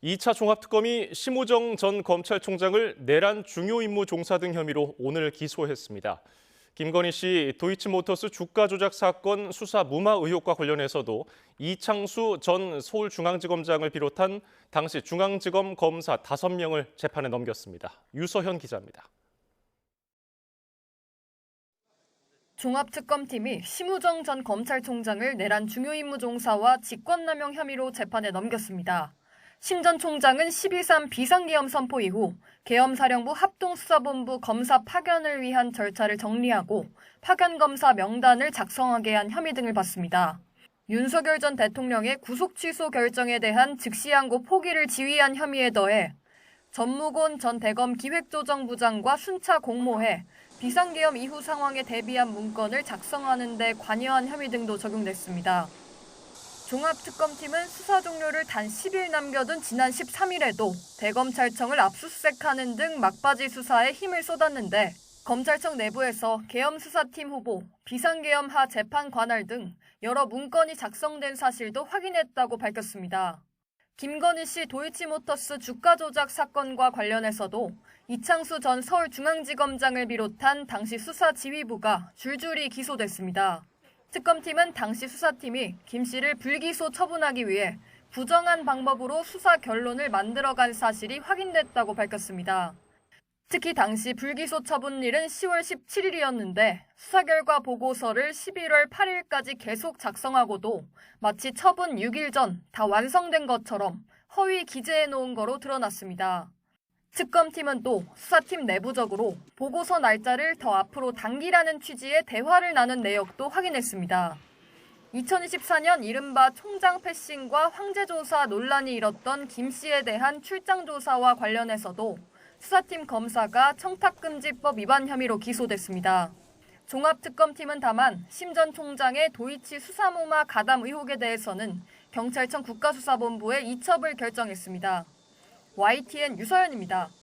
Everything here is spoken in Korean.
2차 종합특검이 심우정 전 검찰총장을 내란 중요 임무 종사 등 혐의로 오늘 기소했습니다. 김건희 씨 도이치모터스 주가 조작 사건 수사 무마 의혹과 관련해서도 이창수 전 서울중앙지검장을 비롯한 당시 중앙지검 검사 5명을 재판에 넘겼습니다. 유서현 기자입니다. 종합특검팀이 심우정 전 검찰총장을 내란 중요임무종사와 직권남용 혐의로 재판에 넘겼습니다. 심 전 총장은 12.3 비상계엄 선포 이후 계엄사령부 합동수사본부 검사 파견을 위한 절차를 정리하고 파견검사 명단을 작성하게 한 혐의 등을 받습니다. 윤석열 전 대통령의 구속 취소 결정에 대한 즉시항고 포기를 지휘한 혐의에 더해 전무곤 전 대검 기획조정부장과 순차 공모해 비상계엄 이후 상황에 대비한 문건을 작성하는 데 관여한 혐의 등도 적용됐습니다. 종합특검팀은 수사 종료를 단 10일 남겨둔 지난 13일에도 대검찰청을 압수수색하는 등 막바지 수사에 힘을 쏟았는데 검찰청 내부에서 계엄수사팀 후보, 비상계엄 하 재판 관할 등 여러 문건이 작성된 사실도 확인했다고 밝혔습니다. 김건희 씨 도이치모터스 주가 조작 사건과 관련해서도 이창수 전 서울중앙지검장을 비롯한 당시 수사지휘부가 줄줄이 기소됐습니다. 특검팀은 당시 수사팀이 김 씨를 불기소 처분하기 위해 부정한 방법으로 수사 결론을 만들어간 사실이 확인됐다고 밝혔습니다. 특히 당시 불기소 처분일은 10월 17일이었는데 수사 결과 보고서를 11월 8일까지 계속 작성하고도 마치 처분 6일 전 다 완성된 것처럼 허위 기재해 놓은 거로 드러났습니다. 특검팀은 또 수사팀 내부적으로 보고서 날짜를 더 앞으로 당기라는 취지의 대화를 나눈 내역도 확인했습니다. 2024년 이른바 총장 패싱과 황제조사 논란이 일었던 김 씨에 대한 출장조사와 관련해서도 수사팀 검사가 청탁금지법 위반 혐의로 기소됐습니다. 종합특검팀은 다만 심 전 총장의 도이치 수사무마 가담 의혹에 대해서는 경찰청 국가수사본부에 이첩을 결정했습니다. YTN 유서연입니다.